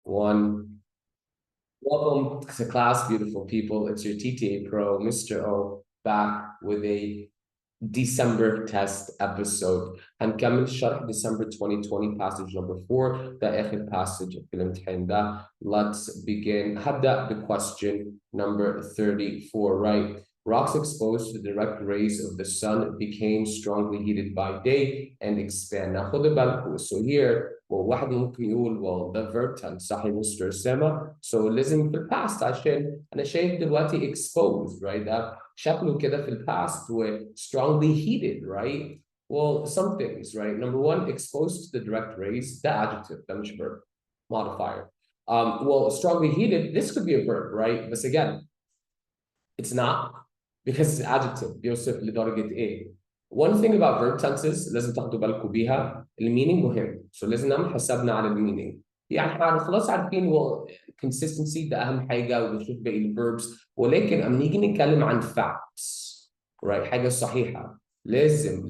1. Welcome to class, beautiful people. It's your TTA Pro, Mr. O, back with a December test episode. هنكمل شرح December 2020 passage number 4. ده آخر passage في الامتحان ده. Let's begin. هبدأ بquestion number 34, right? Rocks exposed to direct rays of the sun became strongly heated by day and expand. Now خد بالكم. So here, واحد ممكن يقول well the verb tense صح يا مستر أسامة. So لازم في الباست عشان أنا شايف دلوقتي exposed, right? ده شكله كده في الباست و strongly heated, right? Well, some things, right? Number one, exposed to the direct rays, the adjective, ده مش verb, modifier. Well, strongly heated, this could be a verb, right? But again, it's not because it's adjective بيوصف لدرجة ايه. One thing about verb tenses لازم تاخدوا بالكم بيها المينينج مهم. So لازم نعمل حسابنا على المينينج. يعني احنا خلاص عارفين well consistency ده أهم حاجة وبنشوف باقي الverbs ولكن أما نيجي نتكلم عن facts, right? حاجة صحيحة. لازم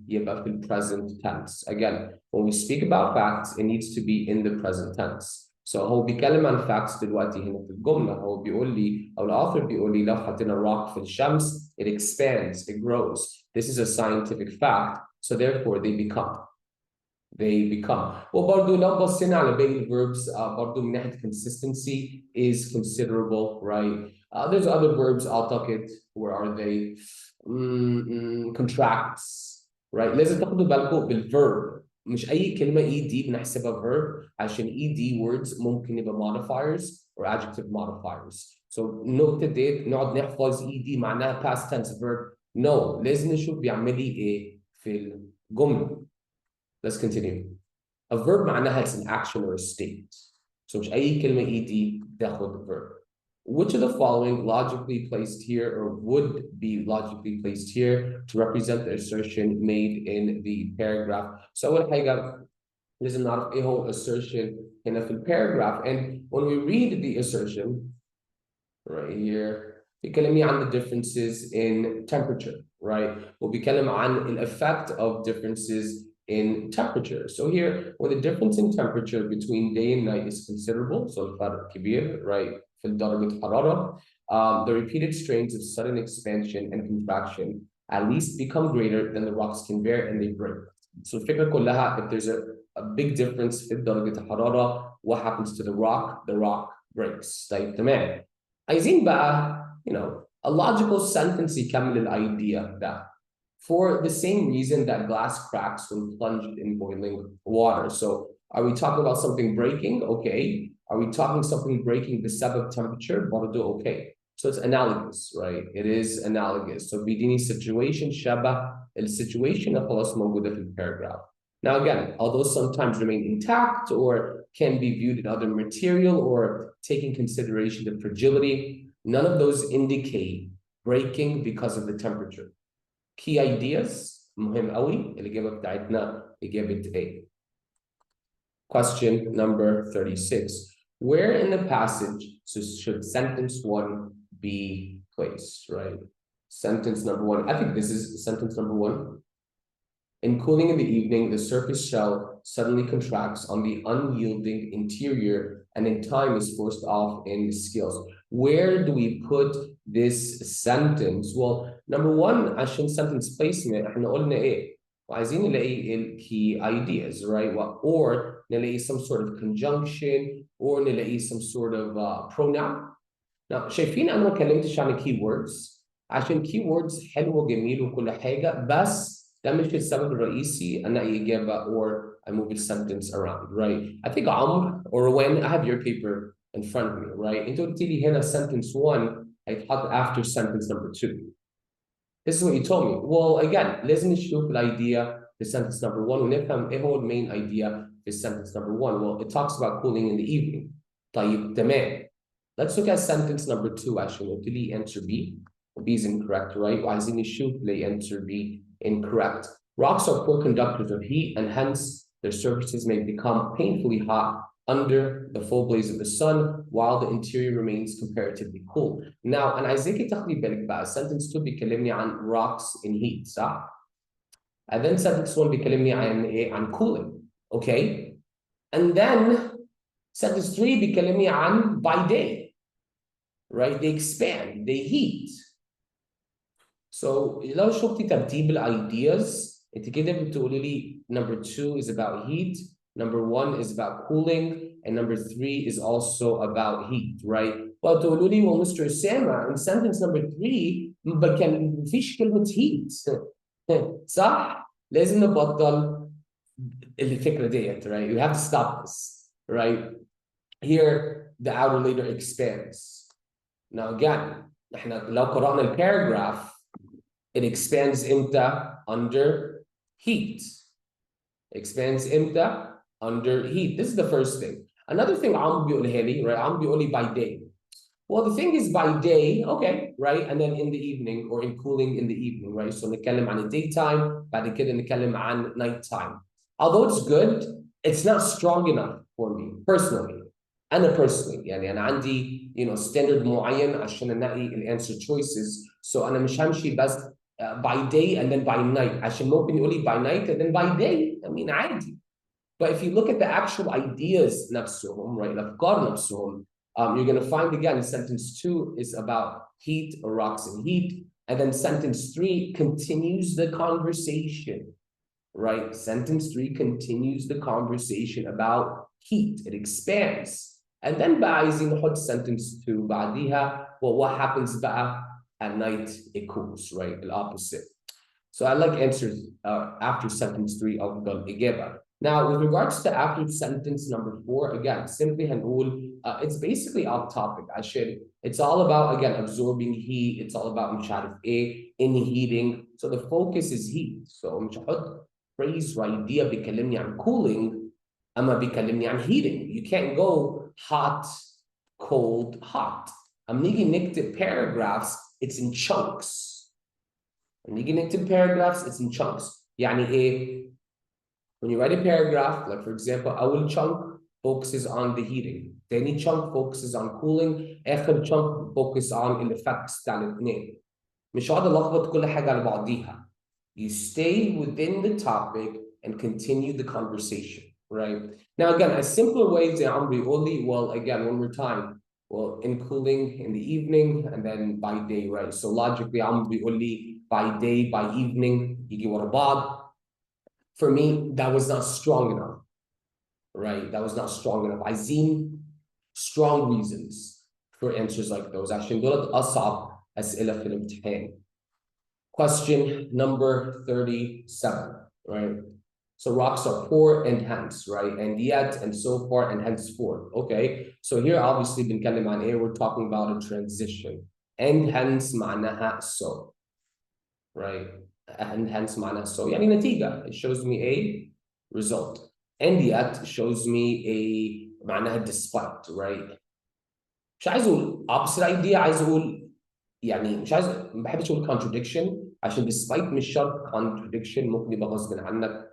يبقى في present tense. Again, when we speak about facts, it needs to be in the present tense. So هو بيتكلم عن facts دلوقتي هنا في الجملة. هو بيقول لي أو الauthor بيقول لي لو حطينا rock في الشمس it expands, it grows. This is a scientific fact. So therefore they become. وبرضه لو بصينا على باقي verbs برضه من ناحية consistency is considerable, right? There's other verbs أعتقد where are they? Contracts, right? لازم تاخدوا بالكم بالverb. مش أي كلمة ED بنحسبها verb عشان ED words ممكن يبقى modifiers or adjective modifiers. So نقطة ديت نقعد نحفظ ED معناها past tense verb. No, لازم نشوف بيعمل لي إيه في الجملة. Let's continue. A verb معناها it's an action or a state. So مش أي كلمة ED تاخد verb. Which of the following logically placed here or would be logically placed here to represent the assertion made in the paragraph? So أول حاجة لازم نعرف إيه هو assertion هنا في paragraph. And when we read the assertion right here بيكلمني عن the differences in temperature, right? وبيكلم عن the effect of differences in temperature. So here, when the difference in temperature between day and night is considerable, so الفرق كبير, right? في درجة حرارة, the repeated strains of sudden expansion and contraction at least become greater than the rocks can bear and they break. So الفكرة كلها, if there's a big difference في درجة الحرارة, what happens to the rock? The rock breaks. طيب تمام. عايزين بقى, a logical sentence يكمل الidea ده. For the same reason that glass cracks when plunged in boiling water. So are we talking about something breaking? Okay. Are we talking something breaking بسبب temperature? برضو okay. So it's analogous, right? It is analogous. So بيديني situation شبه السيتويشن اللي خلاص موجودة في الباراجراف. Now again, although sometimes remain intact or can be viewed in other material or taking consideration the fragility, none of those indicate breaking because of the temperature. Key ideas مهم قوي الإجابة بتاعتنا إجابة A. Question number 36. Where in the passage should sentence 1 be placed, right? Sentence number 1. I think this is sentence number 1. In cooling in the evening, the surface shell suddenly contracts on the unyielding interior and in time is forced off in scales. Where do we put this sentence? Well, number 1, عشان sentence placement, احنا قلنا ايه؟ وعايزين نلاقي ال key ideas, right? Or نلاقي some sort of conjunction, or نلاقي some sort of pronoun. Now, شايفين أنا ما اتكلمتش عن keywords عشان keywords حلوة وجميل وكل حاجة بس ده مش السبب الرئيسي أنا إجابة or I move the sentence around, right? I think عمر or when I have your paper in front of me, right? أنت قلت لي هنا sentence 1 هيتحط after sentence number 2. This is what you told me. Well, again, لازم نشوف الidea في sentence number 1 ونفهم إيه هو main idea في sentence number 1. Well, it talks about cooling in the evening. طيب تمام. Let's look at sentence number 2 عشان قلت لي answer B. B is incorrect, right? وعايزين نشوف ليه answer B incorrect. Rocks are poor conductors of heat and hence their surfaces may become painfully hot under the full blaze of the sun while the interior remains comparatively cool. Now, أنا عايزاكي تاخدي بالك بقى sentence 2 بيكلمني عن rocks in heat, صح؟ And then sentence 1 بيكلمني عن إيه؟ عن cooling, okay? And then Sentence 3 بيكلمني عن by day. Right? They expand, they heat. So لو شفتي ترتيب ideas انت كده بتقولي لي number 2 is about heat, number 1 is about cooling, and number 3 is also about heat, right? Well تقولوا لي well Mr. Osama in sentence number 3 كان مفيش كلمة heat. صح؟ لازم نبطل الفكرة ديت, right? You have to stop this, right? Here the outer layer expands. Now again, احنا لو قرأنا الباراجراف it expands امتى under heat. Expands امتى under heat. This is the first thing. Another thing عم بيقولها لي, right? عم بيقول لي by day. Well, the thing is by day, okay, right? And then in the evening or in cooling in the evening, right? So نتكلم عن daytime, بعد كده نتكلم عن nighttime. Although it's good, it's not strong enough for me personally. أنا personally يعني أنا عندي standard معين عشان أنقي الانسر choices. So أنا مش همشي بس by day and then by night. عشان ممكن يقول لي by night and then by day. I mean عادي. But if you look at the actual ideas نفسهم, right? الأفكار نفسهم, you're going to find again sentence 2 is about heat or rocks and heat. And then sentence 3 continues the conversation, right? Sentence 3 continues the conversation about heat. It expands. And then بقى عايزين نحط sentence 2 بعديها, well, what happens بقى at night? It cools, right? The opposite. So I like answers after sentence 3 أفضل إجابة. Now, with regards to after sentence number 4, again, simply هنقول it's basically off topic. It's all about, again, absorbing heat. It's all about مش عارف إيه, in heating. So the focus is heat. So مش هحط phrase or idea بيكلمني عن cooling, أما بيكلمني عن heating. You can't go hot, cold, hot. أما نيجي نكتب paragraphs, it's in chunks. When you get into paragraphs, it's in chunks. يعني إيه? When you write a paragraph, like for example, أول chunk focuses on the heating. تاني chunk focuses on cooling. آخر chunk focuses on the effects بتاع الاثنين. مش هقعد ألخبط كل حاجة على بعضيها. You stay within the topic and continue the conversation, right? Now again, a simpler way زي عمرو يقول لي, well, again, one more time. Well, in cooling in the evening and then by day, right? So logically, عمرو بيقول لي by day, by evening, يجي ورا بعض. For me, that was not strong enough, right? That was not strong enough. عايزين strong reasons for answers like those. عشان دولت أصعب أسئلة في الامتحان. Question number 37, right? So rocks are poor and hence, right? And yet, and so far, and henceforth. Okay, so here obviously بنتكلم عن إيه? We're talking about a transition. And hence معناها so, right? And hence معناها so. يعني نتيجة. It shows me a result. And yet shows me a معناها despite, right? مش عايز أقول opposite idea, عايز أقول يعني مش عايز, ما بحبش أقول contradiction عشان despite مش شرط contradiction, ممكن يبقى غصب عنك,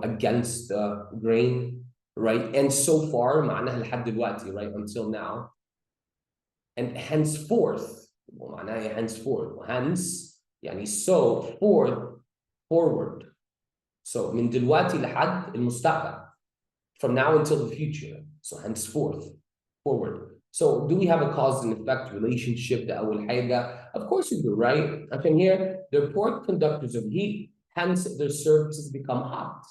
against the grain, right? And so far معناها لحد دلوقتي, right? Until now. And henceforth معناها henceforth. Hence يعني so forward. So من دلوقتي لحد المستقبل. From now until the future. So henceforth, forward. So do we have a cause and effect relationship ده أول حاجة? Of course we do, right? And here, they're poor conductors of heat, hence their surfaces become hot.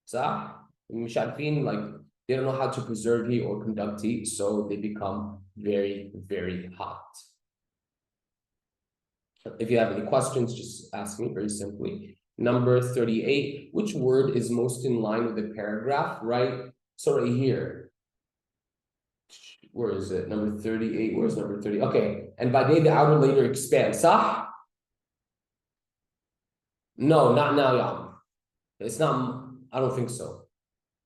صح؟ مش عارفين, like, they don't know how to preserve heat or conduct heat, so they become very, very hot. If you have any questions, just ask me very simply. Number 38, which word is most in line with the paragraph, right? So right here, where is it? Number 38, where's number 30? Okay, and by day, the outer layer expands, صح? No, not now, Yam. It's not, I don't think so.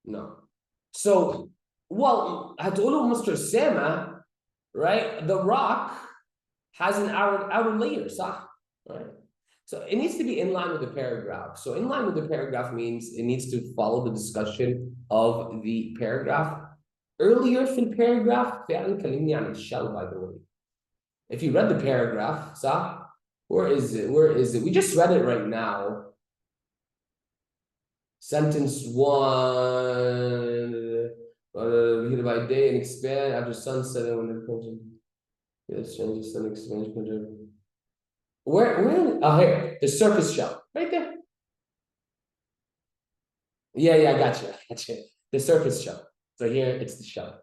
No. So, well, هتقولوا Mr. Osama, right? The rock has an outer layer, صح? Right? So it needs to be in line with the paragraph. So in line with the paragraph means it needs to follow the discussion of the paragraph. Earlier في الباراgraph, فعلا كلمني عن الشell, by the way. If you read the paragraph, صح? Where is it? Where is it? We just read it right now. Sentence 1, Heated by day and expand after sunset when the country. Yes, changes sun expansion. Where here, the surface shell, right there. Yeah, I got you. The surface shell. So here it's the shell.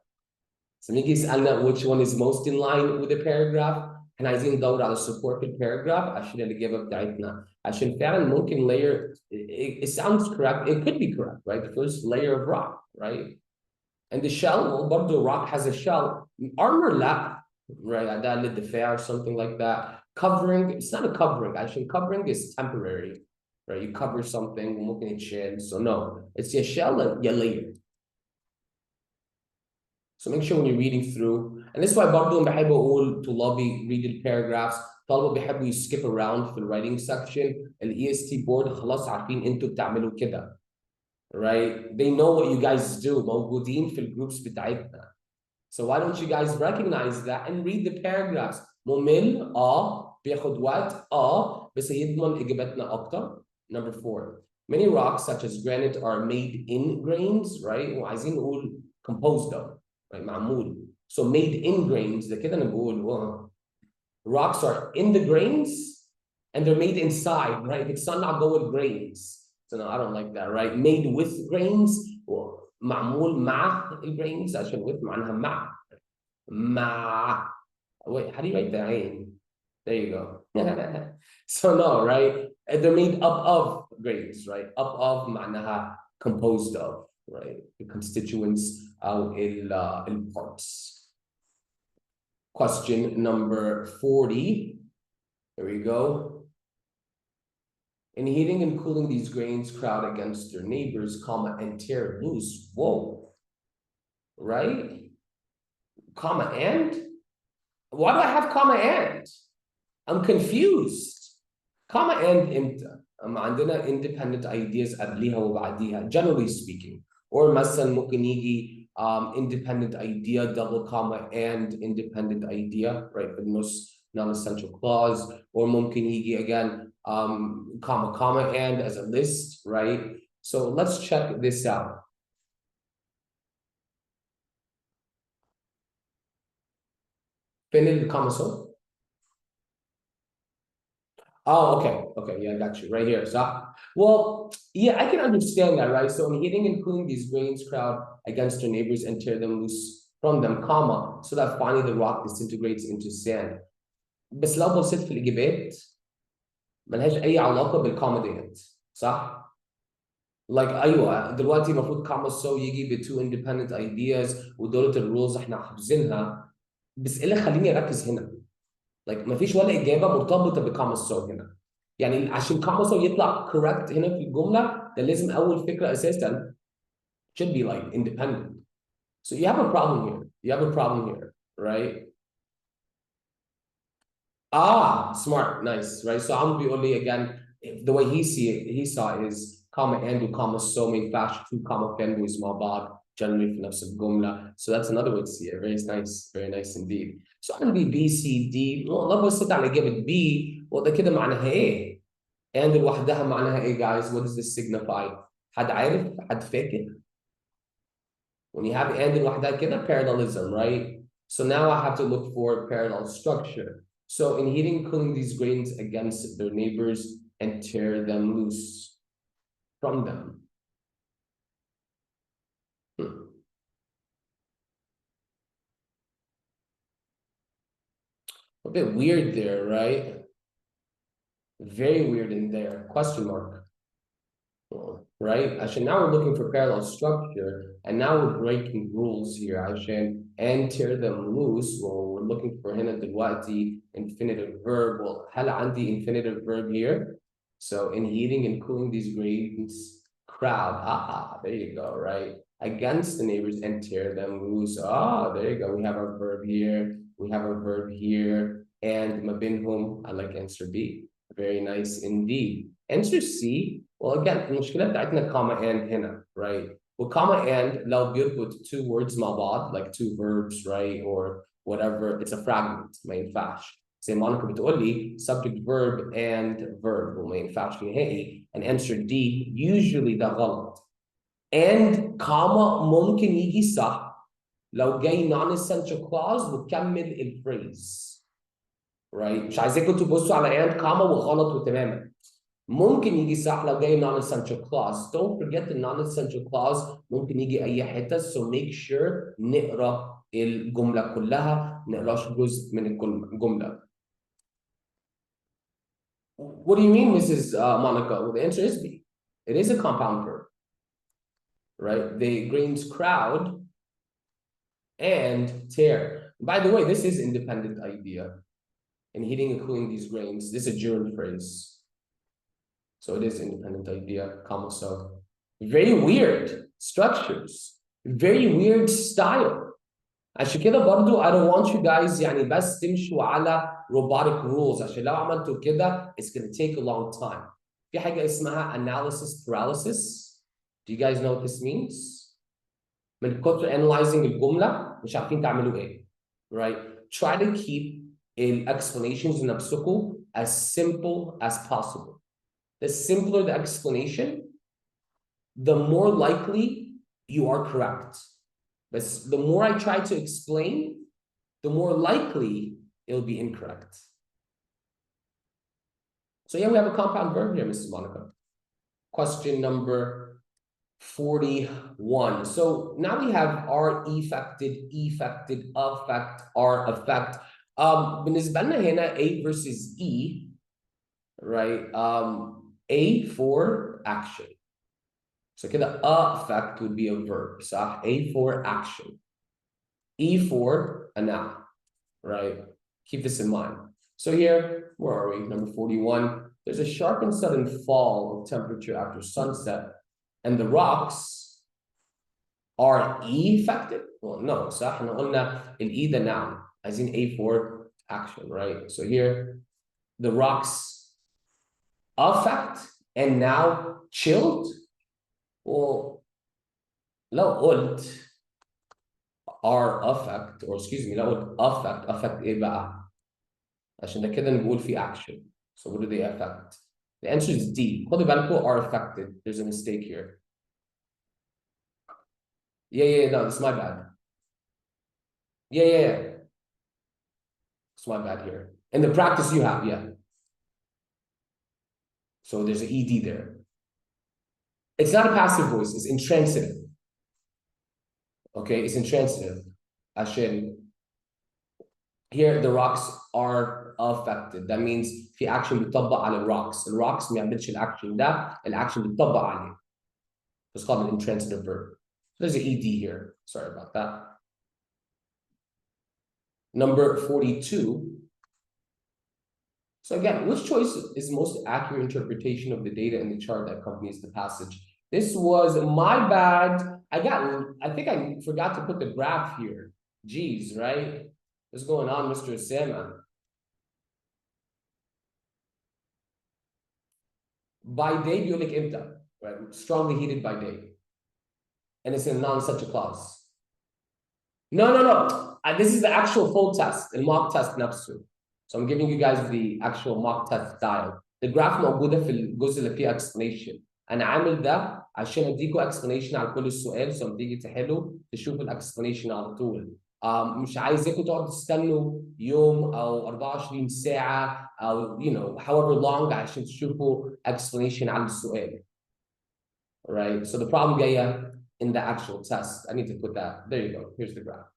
So نيجي يسألنا which one is most in line with the paragraph. احنا عايزين ندور على support في الباراجراف عشان الإجابة بتاعتنا. عشان فعلا ممكن layer it sounds correct. It could be correct, right? The first layer of rock, right? And the shell, برضه rock has a shell. Armor لا, right? ده للدفاع or something like that. Covering, it's not a covering. Actually, covering is temporary, right? You cover something وممكن يتشال. So no, it's your shell and your layer. So make sure when you're reading through, and this is why برضه بحب أقول طلابي read the paragraphs. طلبة بيحبوا skip around في the writing section. ال EST board خلاص عارفين أنتوا بتعملوا كده, right? They know what you guys do. موجودين في الجروبس بتاعتنا. So why don't you guys recognize that and read the paragraphs? ممل بياخد وقت بس هيضمن إجابتنا أكتر. Number 4. Many rocks such as granite are made in grains, right? وعايزين نقول composed of, right? معمول. So made in grains, ده كده نقول rocks are in the grains and they're made inside, right? بتصنع جوه grains. So no, I don't like that, right? Made with grains, معمول مع الgrains عشان with معناها مع. Wait, how do you write that in? There you go. So no, right? And they're made up of grains, right? Up of معناها composed of, right? The constituents أو parts. Question number 40. Here we go. In heating and cooling, these grains crowd against their neighbors, and tear loose. Whoa. Right? Comma and? Why do I have comma and? I'm confused. Comma and امتى؟ عندنا independent ideas قبليها وبعديها, generally speaking. Or مثلا ممكن يجي independent idea, double comma and independent idea, right? For the most non-essential clause. Or ممكن يجي again comma and as a list, right? So let's check this out. فين الكوما so? Oh, okay, yeah, I got you right here. So, well, yeah, I can understand that, right? So, in heating and cooling, these grains crowd against their neighbors and tear them loose from them, comma, so that finally the rock disintegrates into sand. بس لو بصيت في الإجابات ملهاش أي علاقة بالكوما ديت، صح؟ Like أيوه دلوقتي المفروض comma so يجي ب two independent ideas ودولة الرولز احنا حافظينها، بس إيه اللي خليني أركز هنا؟ Like مفيش ولا إجابة مرتبطة بكوما سو هنا. يعني عشان كوما سو يطلع correct هنا في الجملة ده لازم أول فكرة أساسا should be like independent. So you have a problem here. You have a problem here, right? Smart, nice, right? So I'm بيقول لي again the way he saw it is comma and وكوما سو ما ينفعش two comma families مع بعض generally في نفس الجملة. So that's another way to see it. Very nice indeed. So I'm gonna be B, C, D. لو بصيت على إجابة B وده كده معناها إيه؟ and لوحدها معناها إيه guys? What does this signify? حد عارف؟ حد فاكر؟ When you have and لوحدها كده parallelism, right? So now I have to look for parallel structure. So in heating, cooling these grains against their neighbors and tear them loose from them. A bit weird there, right? Very weird in there. Question mark. Right? Actually, now we're looking for parallel structure, and now we're breaking rules here. Actually, and tear them loose. Well, we're looking for هنا دلوقتي infinitive verb. Well, هل عندي infinitive verb here? So in heating and cooling these grains, crowd. There you go, right? Against the neighbors and tear them loose. There you go. We have our verb here. We have our verb here. And ما بينهم, I like answer B. Very nice indeed. Answer C. Well, again, المشكلة بتاعتنا comma and هنا, right? Well, comma and لو بيربط two words مع بعض, like two verbs, right? Or whatever, it's a fragment, ما ينفعش. زي مونيكا بتقول لي subject verb and verb وما ينفعش نهائي. And answer D, usually ده غلط. and comma ممكن يجي صح لو جاي non-essential clause وتكمل الفريز. right؟ مش عايزاكم تبصوا على and comma وغلط وتماما. ممكن يجي صح لو جاي non-essential clause. Don't forget the non-essential clause ممكن يجي أي حتة. So make sure نقرأ الجملة كلها، نقراش جزء من الجملة. What do you mean, Mrs. Monica? Well, the answer is B. It is a compound verb, right? The grains crowd and tear. By the way, this is independent idea. And heating and cooling these grains. This is a gerund phrase. So it is independent idea, comma so. Very weird structures. Very weird style. عشان كده برضو I don't want you guys يعني بس تمشوا على robotic rules عشان لو عملتوا كده it's gonna take a long time. في حاجة اسمها analysis paralysis. Do you guys know what this means? من كتر analyzing الجملة مش عارفين تعملوا ايه. Right? Try to keep explanations نفسكم as simple as possible. The simpler the explanation, the more likely you are correct. But the more I try to explain, the more likely it'll be incorrect. So yeah, we have a compound verb here, Mrs. Monica. Question number 41. So now we have are affected, affect, are affect. بالنسبة لنا هنا A versus E, right? A for action. So كده affect would be a verb. صح? A for action. E for a noun, right? Keep this in mind. So here, where are we? Number 41. There's a sharp and sudden fall of temperature after sunset, and the rocks are affected. Well, no, صح? احنا قلنا E the noun, as in A for action, right? So here, the rocks affect and now chilled. Well, لو قلت are affect, or excuse me, لو قلت affect ايه بقى؟ عشان ده كده نقول في action. So what do they affect? The answer is D. خدوا بالكم are affected. There's a mistake here. Yeah, no, that's my bad. Yeah. It's my bad here. In the practice you have, yeah. So there's an ED there. It's not a passive voice, it's intransitive. Okay, it's intransitive. عشان here the rocks are affected. That means في action بيطبق على الرocks. الrocks ما يعملش الاكشن ده، الاكشن بيطبق عليه. It's called an intransitive verb. So there's an ED here. Sorry about that. Number 42. So again, which choice is the most accurate interpretation of the data in the chart that accompanies the passage? This was my bad. I think I forgot to put the graph here. Geez, right? What's going on, Mr. Osama? By day, بيقول لك امتى, right? Strongly heated by day. And it's in a non-essential clause. No. This is the actual full test, the mock test نفسه. So I'm giving you guys the actual mock test style. The graph موجودة في الجزء اللي فيه explanation. أنا عامل ده عشان أديكوا explanation على كل السؤال. So لما تيجي تحلوا تشوفوا explanation على طول. مش عايزاكوا تقعدوا تستنوا يوم أو 24 ساعة أو however long عشان تشوفوا explanation على السؤال. Right? So the problem جاية in the actual test. I need to put that. There you go. Here's the graph.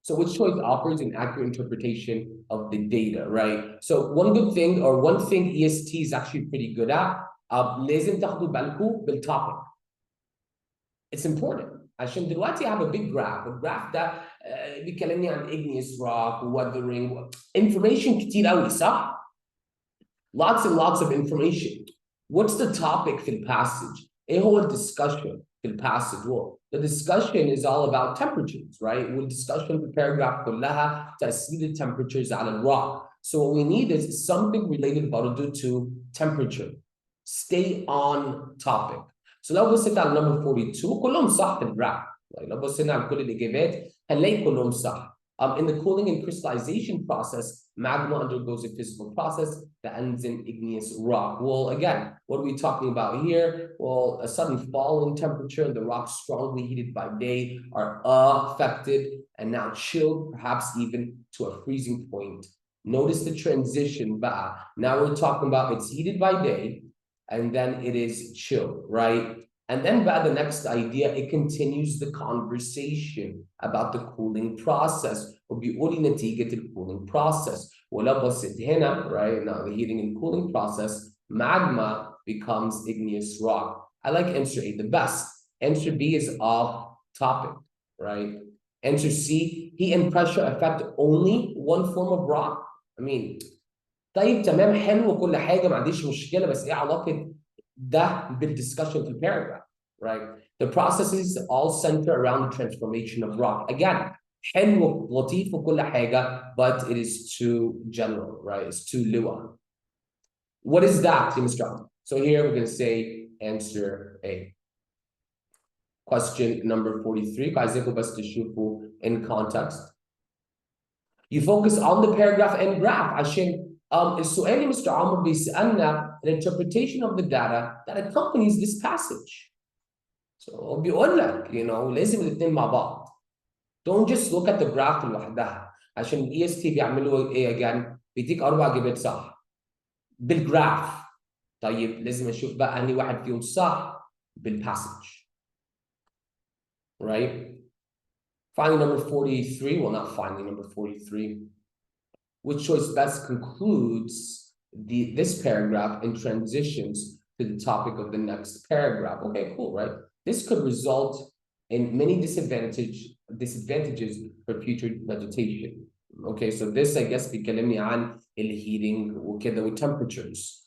So which choice offers an accurate interpretation of the data, right? So one good thing, or one thing EST is actually pretty good at, لازم تاخدوا بالكم بالtopic. It's important. عشان دلوقتي I have a big graph. الجراف ده بيكلمني عن igneous rock, weathering, information كتير قوي, صح? Lots and lots of information. What's the topic في passage? ايه هو discussion في passage? Well, the discussion is all about temperatures, right? We'll discussion في paragraph كلها تأثير temperatures على الrock. So what we need is something related برضو to temperature. Stay on topic. So لو بصيت على number 42 كلهم صح في الجراف. لو بصينا على كل الإجابات هنلاقي كلهم صح. In the cooling and crystallization process, magma undergoes a physical process that ends in igneous rock. Well, again, what are we talking about here? Well, a sudden fall in temperature, the rocks strongly heated by day are affected and now chilled, perhaps even to a freezing point. Notice the transition, but now we're talking about it's heated by day and then it is chilled, right? And then by the next idea, it continues the conversation about the cooling process. وبيقول لي نتيجة cooling process. ولو بصيت هنا, right, now the heating and cooling process, magma becomes igneous rock. I like answer A the best. Answer B is off topic, right? Answer C, heat and pressure affect only one form of rock. I mean, طيب تمام حلو وكل حاجة ما عنديش مشكلة بس إيه علاقة ده بالدiscussion في الباراجراف, right? The processes all center around the transformation of rock. Again, حلو لطيف وكل حاجة, but it is too general, right? It's too لغة. What is that, Mr. John? So here we're going to say answer A. Question number 43. عايزينكم بس تشوفوا in context. You focus on the paragraph and graph عشان السؤال اللي Mr. عمر بيسألنا an interpretation of the data that accompanies this passage. So بيقول لك, لازم الاثنين مع بعض. Don't just look at the graph لوحدها عشان ال EST بيعملوا ايه again؟ بيديك 4 إجابات صح بالجراف. طيب لازم اشوف بقى انهي واحد فيهم صح بالpassage. Right? Finally, number 43, well, not finally, number 43. Which choice best concludes this paragraph and transitions to the topic of the next paragraph? Okay, cool, right? This could result in many disadvantages for future vegetation. Okay, so this, I guess, بيكلمني عن الheating وكده والtemperatures.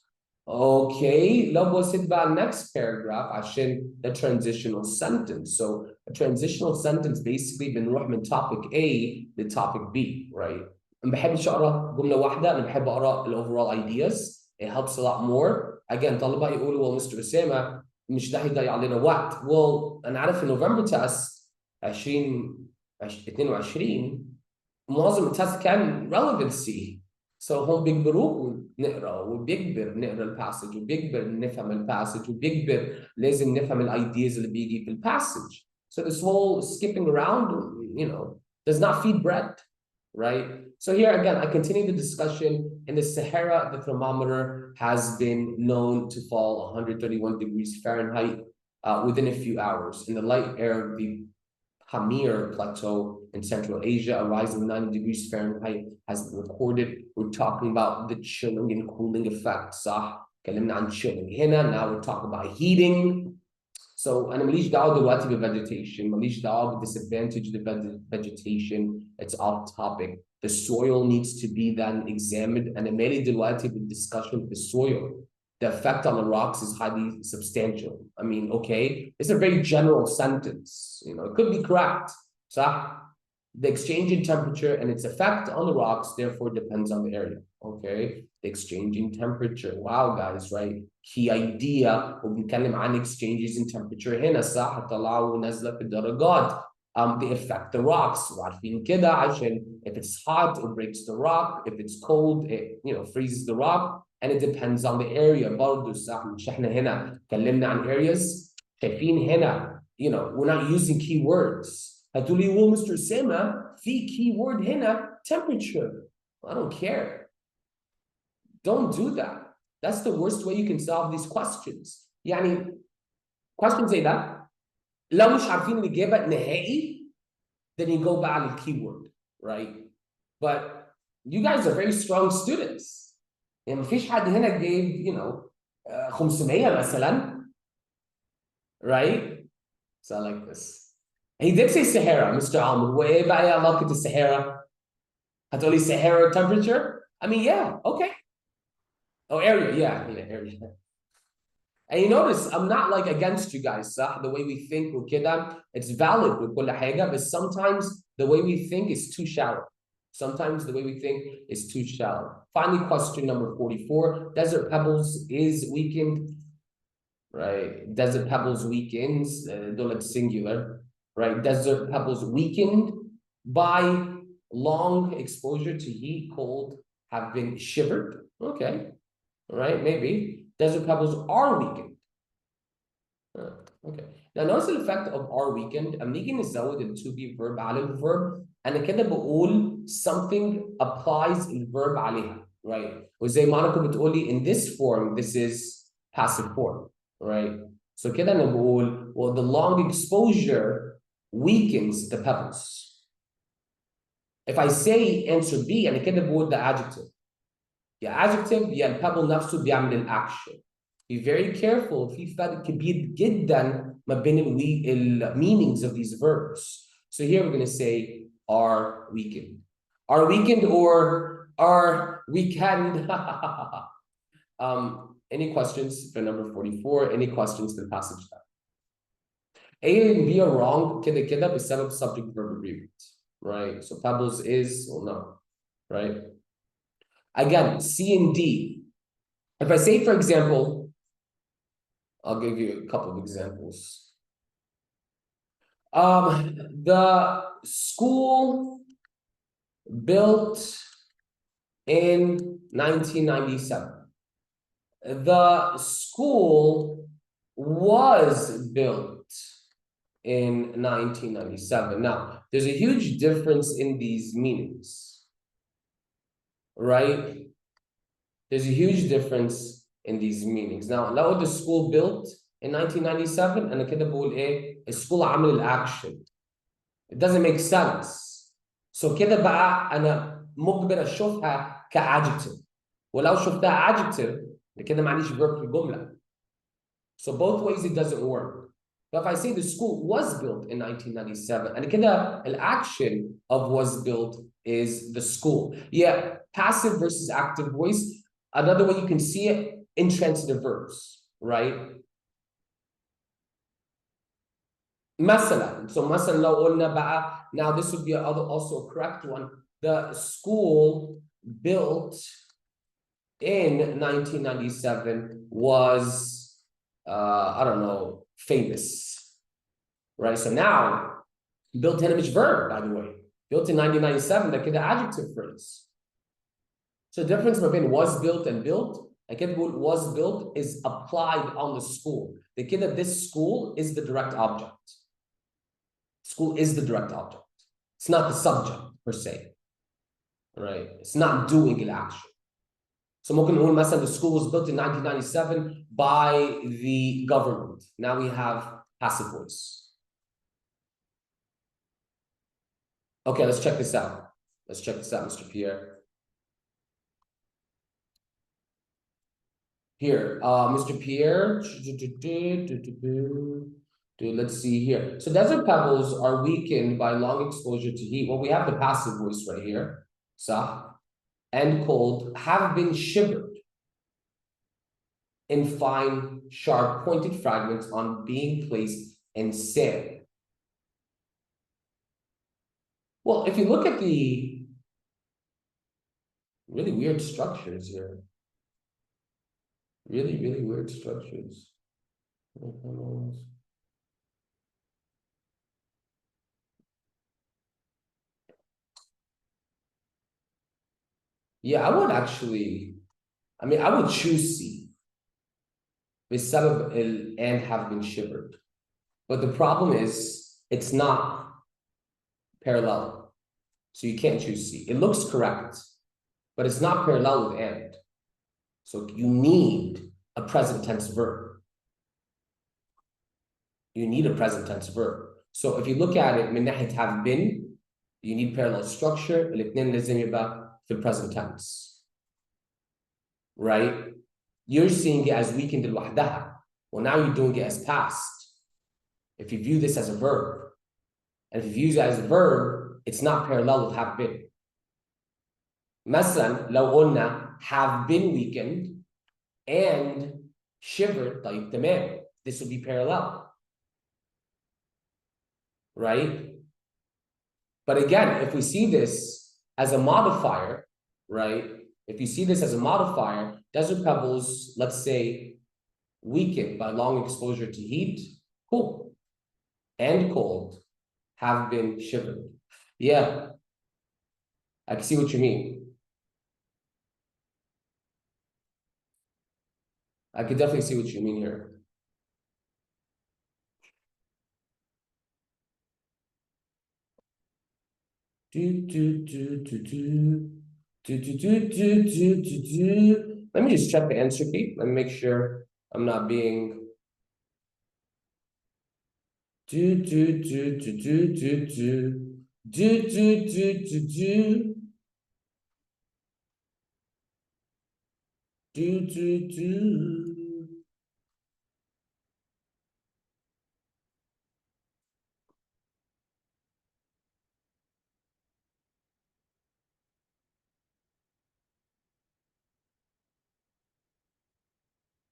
Okay, لو بصيت بقى next paragraph عشان the transitional sentence. So a transitional sentence basically بنروح من topic A to topic B, right? ما بحبش اقرا جمله واحده, انا بحب اقرا overall ideas. It helps a lot more. Again, طلبه يقولوا well Mr. أسامة مش ده هيضيع علينا وقت. Well, انا عارف November test 2022 معظم التست كان relevancy. So هم بيجبروك نقرا وبيجبر نقرا الباسج وبيجبر نفهم الباسج وبيجبر لازم نفهم الايدياز اللي بيجي في الباسج. So this whole skipping around, does not feed bread, right? So here again, I continue the discussion. In the Sahara, the thermometer has been known to fall 131 degrees Fahrenheit within a few hours. In the light air of the Pamir Plateau in Central Asia, a rise of 90 degrees Fahrenheit has been recorded. We're talking about the chilling and cooling effect. صح؟ اتكلمنا عن chilling هنا. Now we're talking about heating. So أنا ماليش دعوة دلوقتي بالvegetation. ماليش دعوة بالdisadvantage of the vegetation. It's off topic. The soil needs to be then examined. أنا مالي دلوقتي بالdiscussion of the soil. The effect on the rocks is highly substantial. I mean, okay, it's a very general sentence. It could be correct. So the exchange in temperature and its effect on the rocks, therefore, depends on the area. Okay, the exchange in temperature. Wow, guys, right? Key idea. وبنتكلم عن exchanges in temperature هنا صح طلع ونزل في الدرجات. They affect the rocks. وعارفين كده عشان if it's hot, it breaks the rock. If it's cold, it freezes the rock. And it depends on the area. برضه صح مش احنا هنا اتكلمنا عن areas. شايفين هنا, we're not using keywords. هتقولي well Mr. Sema في keyword هنا temperature. I don't care. Don't do that. That's the worst way you can solve these questions. يعني questions زي ده لو مش عارفين الإجابة نهائي, then you go back to the keyword, right? But you guys are very strong students. يعني مفيش حد هنا gave 500 مثلا, right? So I like this. He did say Sahara, Mr. Ahmed. وإيه بقى علاقة السهارة؟ هتقولي Sahara temperature? I mean, yeah, okay. Oh, area, yeah, area. And you notice, I'm not like against you guys, صح? The way we think وكده, it's valid وكل حاجة, but sometimes the way we think is too shallow. Sometimes the way we think is too shallow. Finally, question number 44. Desert Pebbles is weakened, right? Desert Pebbles weakens, don't let singular, right? Desert Pebbles weakened by long exposure to heat, cold, have been shivered. Okay, right, maybe. Desert pebbles are weakened. Okay. Now notice the effect of are weakened. أما نيجي نزود ال to be verb على الverb أنا كده بقول something applies الverb عليها, right? وزي مونيكا بتقولي in this form this is passive form, right? So كده أنا بقول well the long exposure weakens the pebbles. If I say answer B أنا كده بقول the adjective. يا adjective يا البابل نفسه بيعمل الأكشن. Be very careful. في فرق كبير جدا ما بين ال meanings of these verbs. So here we're going to say are weakened. Are weakened or are weakened? Any questions for number 44? Any questions for the passage? A and B are wrong كده كده بسبب subject verb agreement, right? So pebbles is or no, right? Again, C and D. If I say, for example, I'll give you a couple of examples. The school built in 1997. The school was built in 1997. Now, there's a huge difference in these meanings, right? There's a huge difference in these meanings. Now, لو the school built in 1997 أنا كده بقول إيه؟ السكول عمل الأكشن. It doesn't make sense. So كده بقى أنا مجبر أشوفها كadjective. ولو شفتها adjective كده معليش verb في الجملة. So both ways it doesn't work. But if I say the school was built in 1997 أنا كده الأكشن of was built is the school. Yeah, passive versus active voice. Another way you can see it, intransitive verbs, right? مثلا, so مثلا لو قلنا بقى, now this would be also a correct one. The school built in 1997 was, I don't know, famous, right? So now, built an image verb, by the way. Built in 1997, that كده adjective phrase. So the difference between was built and built, I can put was built is applied on the school. The kid that this school is the direct object. School is the direct object. It's not the subject per se. Right? It's not doing an action. So ممكن نقول مثلا the school was built in 1997 by the government. Now we have passive voice. Okay, let's check this out. Let's check this out, Mr. Pierre. Here, Mr. Pierre, let's see here. So desert pebbles are weakened by long exposure to heat. Well, we have the passive voice right here. صح? And cold have been shivered in fine, sharp, pointed fragments on being placed in sand. Well, if you look at the really weird structures here, really weird structures. Yeah, I would actually, I mean, I would choose C. بسبب and have been shivered. But the problem is, it's not parallel. So you can't choose C. It looks correct, but it's not parallel with and. So you need a present tense verb. You need a present tense verb. So if you look at it, من ناحية have been, you need parallel structure. الاثنين لازم يبقى في present tense. Right? You're seeing it as weakened لوحدها. Well, now you're doing it as past. If you view this as a verb, and if you view it as a verb, it's not parallel with have been. مثلا لو قلنا have been weakened and shivered, طيب تمام. This would be parallel. Right? But again, if we see this as a modifier, right? If you see this as a modifier, desert pebbles, let's say, weakened by long exposure to heat, cool, and cold, have been shivered. Yeah. I can see what you mean. I could definitely see what you mean here. Let me just check the answer key. Let me make sure I'm not being.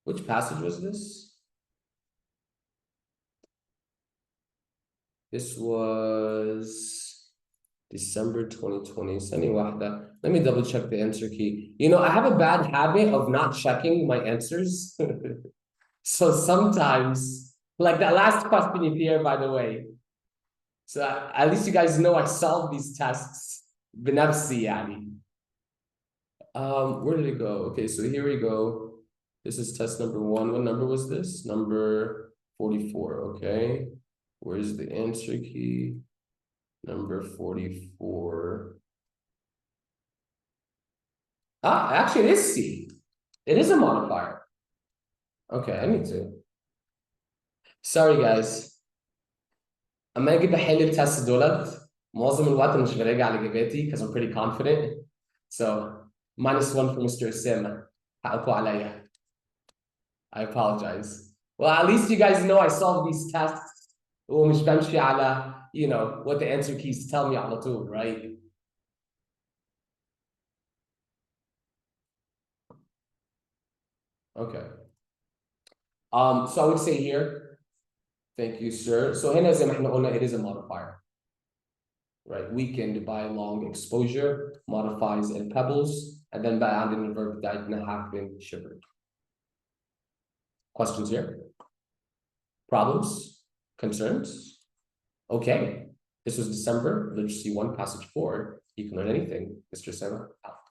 Which passage was this? This was December 2020. ثانية واحدة. Let me double check the answer key. You know, I have a bad habit of not checking my answers. So sometimes, like that last question you hear, by the way. So at least you guys know I solved these tests. بنفسي يعني. Where did it go? Okay, so here we go. This is test number 1. What number was this? Number 44. Okay. Where's the answer key? Number 44. Ah, actually, it is C. It is a modifier. Okay, I need to. Sorry, guys. أما أجي بحل التست دولت معظم الوقت مش براجع على إجاباتي because I'm pretty confident. So -1 for Mr. Osama. حقكوا عليا. I apologize. Well, at least you guys know I solved these tests. ومش بمشي على, you know, what the answer keys tell me على طول, right? Okay. So I would say here, thank you, sir. So هنا زي ما احنا قلنا, it is a modifier. Right, weakened by long exposure, modifies in pebbles, and then by adding the verb بتاعتنا have been shivered. Questions here? Problems? Concerns? Okay. This was December, Literacy 1, Passage 4. You can learn anything. Mr. Sema, out.